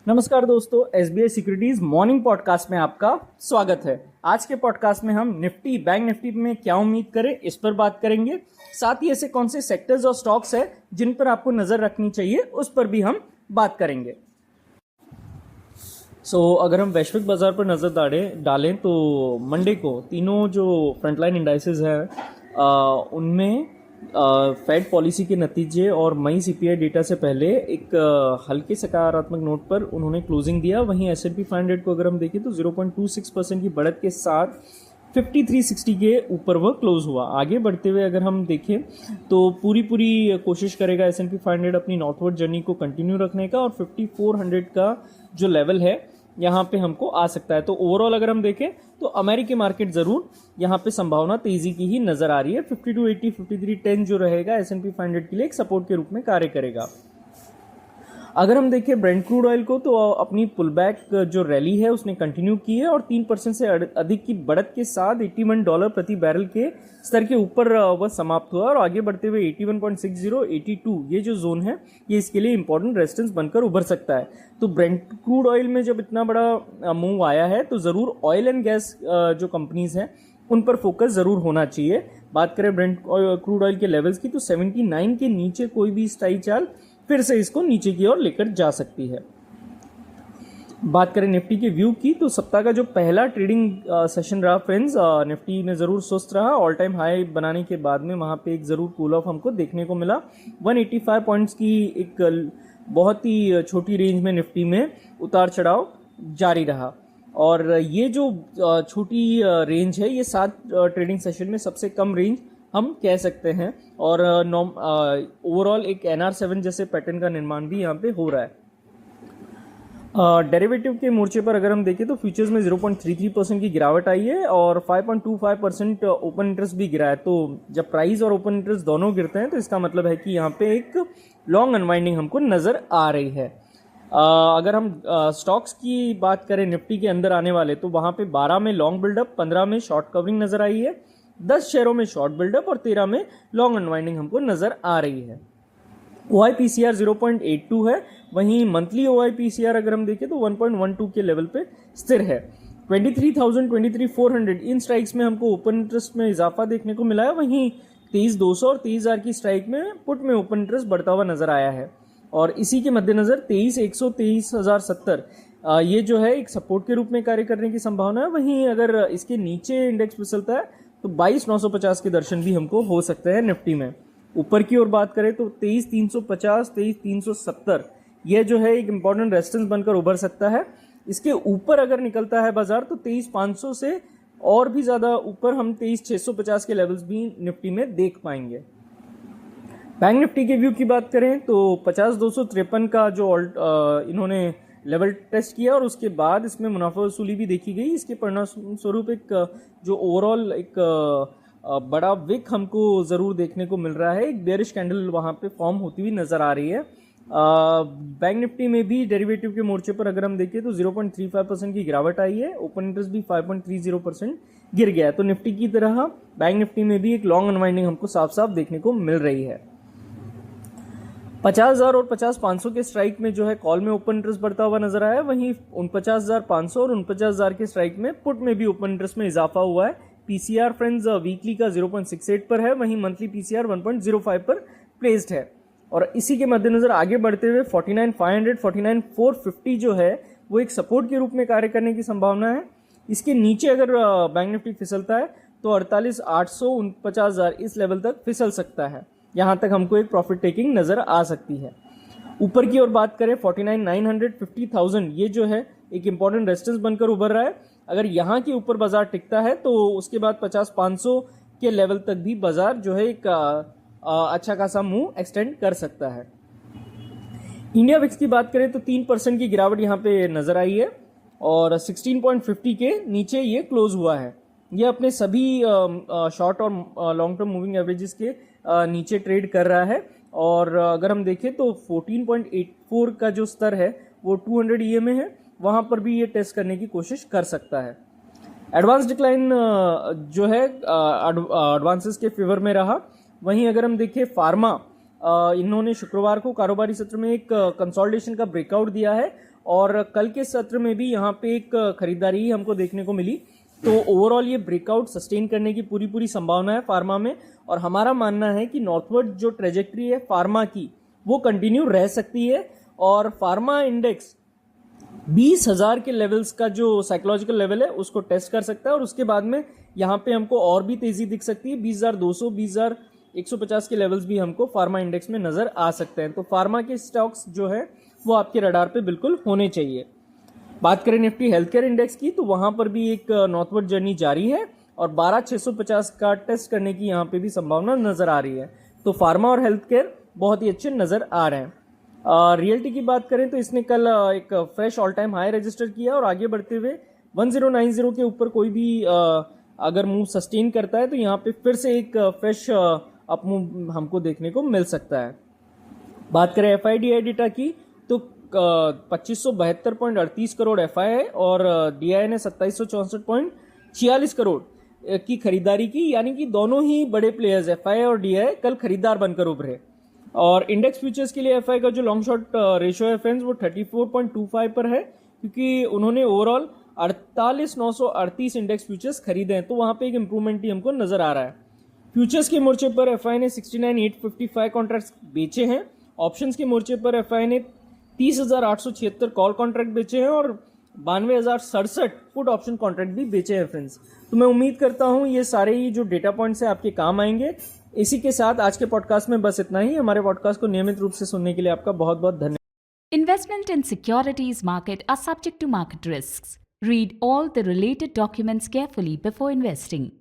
नमस्कार दोस्तों, SBI securities morning podcast में आपका स्वागत है। आज के पॉडकास्ट में हम निफ्टी बैंक निफ्टी में क्या उम्मीद करें इस पर बात करेंगे। साथ ही ऐसे कौन से सेक्टर्स और स्टॉक्स है जिन पर आपको नजर रखनी चाहिए उस पर भी हम बात करेंगे। अगर हम वैश्विक बाजार पर नजर डालें तो मंडे को तीनों जो फ्रंटलाइन इंडाइसेस हैं उनमें फेड पॉलिसी के नतीजे और मई सीपीआई डेटा से पहले एक हल्के सकारात्मक नोट पर उन्होंने क्लोजिंग दिया। वहीं S&P 500 को अगर हम देखें तो 0.26% की बढ़त के साथ 5360 के ऊपर वह क्लोज हुआ। आगे बढ़ते हुए अगर हम देखें तो पूरी कोशिश करेगा S&P 500 अपनी नॉर्थवर्ड जर्नी को कंटिन्यू रखने का और 5400 का जो लेवल है यहाँ पे हमको आ सकता है। तो ओवरऑल अगर हम देखें तो अमेरिकी मार्केट जरूर यहाँ पे संभावना तेजी की ही नजर आ रही है। 5280 5310 जो रहेगा S&P 500 के लिए एक सपोर्ट के रूप में कार्य करेगा। अगर हम देखें ब्रेंट क्रूड ऑयल को तो अपनी पुलबैक जो रैली है उसने कंटिन्यू की है और 3% से अधिक की बढ़त के साथ $81 प्रति बैरल के स्तर के ऊपर वह समाप्त हुआ और आगे बढ़ते हुए 81.60 82 ये जो जोन है ये इसके लिए इंपॉर्टेंट रेजिस्टेंस बनकर उभर सकता है। तो ब्रेंट क्रूड ऑयल में जब इतना बड़ा मूव आया है तो जरूर ऑयल एंड गैस जो कंपनीज हैं उन पर फोकस जरूर होना चाहिए। बात करें ब्रेंट क्रूड ऑयल के लेवल्स की तो 79 के नीचे कोई भी स्थायी चाल फिर से इसको नीचे की ओर लेकर जा सकती है। बात करें निफ्टी के व्यू की तो सप्ताह का जो पहला ट्रेडिंग सेशन रहा फ्रेंड्स, निफ्टी में जरूर सुस्त रहा। ऑल टाइम हाई बनाने के बाद में वहां पे एक जरूर कूल ऑफ हमको देखने को मिला। 185 पॉइंट्स की एक बहुत ही छोटी रेंज में निफ्टी में उतार चढ़ाव जारी रहा और ये जो छोटी रेंज है ये 7 ट्रेडिंग सेशन में सबसे कम रेंज हम कह सकते हैं और ओवरऑल एक NR7 जैसे पैटर्न का निर्माण भी यहाँ पे हो रहा है। डेरिवेटिव के मोर्चे पर अगर हम देखें तो फ्यूचर्स में 0.33% की गिरावट आई है और 5.25% ओपन इंटरेस्ट भी गिरा है। तो जब प्राइस और ओपन इंटरेस्ट दोनों गिरते हैं तो इसका मतलब है कि यहाँ पे एक लॉन्ग अनवाइंडिंग हमको नजर आ रही है। अगर हम स्टॉक्स की बात करें निफ्टी के अंदर आने वाले तो वहां पे 12 में लॉन्ग बिल्डअप, 15 में शॉर्ट कवरिंग नजर आई है, 10 शेयरों में शॉर्ट बिल्डअप और 13 में लॉन्ग अनवाइंडिंग हमको नजर आ रही है। OIPCR 0.82 है, वहीं मंथली OIPCR अगर हम देखें तो 1.12 के लेवल पे स्थिर है। 23,000 23,400 इन स्ट्राइक्स में हमको ओपन इंटरेस्ट में इजाफा देखने को मिला है। वहीं 23,200 और 23,000 की स्ट्राइक में पुट में ओपन इंटरेस्ट बढ़ता हुआ नजर आया है और इसी के मद्देनजर 23,100 23,070 ये जो है एक सपोर्ट के रूप में कार्य करने की संभावना है। वहीं अगर इसके नीचे इंडेक्स फिसलता है तो 22,950 के दर्शन भी हमको हो सकते हैं निफ्टी में। ऊपर की ओर बात करें तो 23,350 23,370 यह जो है एक इंपॉर्टेंट रेजिस्टेंस बनकर उभर सकता है। इसके ऊपर अगर निकलता है बाजार तो 23,500 से और भी ज्यादा ऊपर हम 23,650 के लेवल्स भी निफ्टी में देख पाएंगे। बैंक निफ्टी के व्यू की बात करें तो 50,253 का जो इन्होंने लेवल टेस्ट किया और उसके बाद इसमें मुनाफा वसूली भी देखी गई। इसके परिणाम स्वरूप एक जो ओवरऑल एक बड़ा विक हमको जरूर देखने को मिल रहा है। एक बेयरिश कैंडल वहां पे फॉर्म होती हुई नजर आ रही है। बैंक निफ्टी में भी डेरिवेटिव के मोर्चे पर अगर हम देखें तो 0.35% की गिरावट आई है। ओपन इंटरेस्ट भी 5.30% गिर गया है। तो निफ्टी की तरह बैंक निफ्टी में भी एक लॉन्ग अनवाइंडिंग हमको साफ साफ देखने को मिल रही है। 50,000 और 50,500 के स्ट्राइक में जो है कॉल में ओपन इंटरेस्ट बढ़ता हुआ नजर आया। वहीं 49,500 और 49,000 के स्ट्राइक में पुट में भी ओपन इंटरेस्ट में इजाफा हुआ है। पीसीआर फ्रेंड्स वीकली का 0.68 पर है, वहीं मंथली पीसीआर 1.05 पर प्लेस्ड है और इसी के मद्देनजर आगे बढ़ते हुए 49,500 49,450 जो है वो एक सपोर्ट के रूप में कार्य करने की संभावना है। इसके नीचे अगर बैंक निफ्टी फिसलता है तो 48,800 49,000 इस लेवल तक फिसल सकता है। यहां तक हमको एक प्रॉफिट टेकिंग नजर आ सकती है। ऊपर की ओर बात करें 49,900 50,000 ये जो है एक इंपॉर्टेंट रेजिस्टेंस बनकर उभर रहा है। अगर यहां के ऊपर बाजार टिकता है तो उसके बाद 50,500 के लेवल तक भी बाजार जो है एक अच्छा खासा मूव एक्सटेंड कर सकता है। इंडिया विक्स की बात करें तो 3% की गिरावट यहां पे नजर आई है और 16.50 के नीचे ये क्लोज हुआ है। ये अपने सभी शॉर्ट और लॉन्ग टर्म मूविंग एवरेजेस के नीचे ट्रेड कर रहा है और अगर हम देखें तो 14.84 का जो स्तर है वो 200 EMA है, वहां पर भी ये टेस्ट करने की कोशिश कर सकता है। एडवांस डिक्लाइन जो है एडवांसेस के फेवर में रहा। वहीं अगर हम देखें फार्मा इन्होंने शुक्रवार को कारोबारी सत्र में एक कंसोलिडेशन का ब्रेकआउट दिया है और कल के सत्र में भी यहाँ पे एक खरीदारी ही हमको देखने को मिली। तो ओवरऑल ये ब्रेकआउट सस्टेन करने की पूरी संभावना है फार्मा में, और हमारा मानना है कि नॉर्थवर्ड जो ट्रेजेक्ट्री है फार्मा की वो कंटिन्यू रह सकती है, और फार्मा इंडेक्स 20,000 के लेवल्स का जो साइकोलॉजिकल लेवल है उसको टेस्ट कर सकता है, और उसके बाद में यहाँ पे हमको और भी तेजी दिख सकती है। 20,200 20,150 के लेवल्स भी हमको फार्मा इंडेक्स में नजर आ सकते हैं। तो फार्मा के स्टॉक्स जो है वो आपके रडार पे बिल्कुल होने चाहिए। बात करें निफ्टी हेल्थ केयर इंडेक्स की, तो वहां पर भी एक नॉर्थवर्ड जर्नी जारी है और 12,650 का टेस्ट करने की यहाँ पे भी संभावना नजर आ रही है। तो फार्मा और हेल्थ केयर बहुत ही अच्छे नजर आ रहे हैं। रियल्टी की बात करें तो इसने कल एक fresh all time high register किया, और आगे बढ़ते हुए 1090 के ऊपर कोई भी अगर मूव सस्टेन करता है तो यहाँ पे फिर से एक फ्रेश अप मूव हमको देखने को मिल सकता है। बात करें FIDI डेटा की, तो 2572.38 करोड़ FI है और DI ने 2764.46 करोड़ की खरीदारी की, यानी कि दोनों ही बड़े प्लेयर्स FI और DI कल खरीदार बनकर उभरे। और इंडेक्स फ्यूचर्स के लिए FI का जो लॉन्ग शॉर्ट रेशियो है फ्रेंड्स वो 34.25 पर है, क्योंकि उन्होंने ओवरऑल 48,938 इंडेक्स फ्यूचर्स खरीदे हैं, तो वहां पे एक इंप्रूवमेंट ही हमको नजर आ रहा है। फ्यूचर्स के मोर्चे पर FI ने 69,855 कॉन्ट्रैक्ट्स बेचे हैं। ऑप्शंस के मोर्चे पर FI ने 30,876 कॉल कॉन्ट्रैक्ट बेचे हैं और 92,067 पुट ऑप्शन कॉन्ट्रैक्ट भी बेचे हैं फ्रेंड्स। तो मैं उम्मीद करता हूं ये सारे ही जो डेटा पॉइंट्स हैं आपके काम आएंगे। इसी के साथ आज के पॉडकास्ट में बस इतना ही। हमारे पॉडकास्ट को नियमित रूप से सुनने के लिए आपका बहुत बहुत धन्यवाद। Investment in securities market are subject to market risks. Read all the related documents carefully before investing.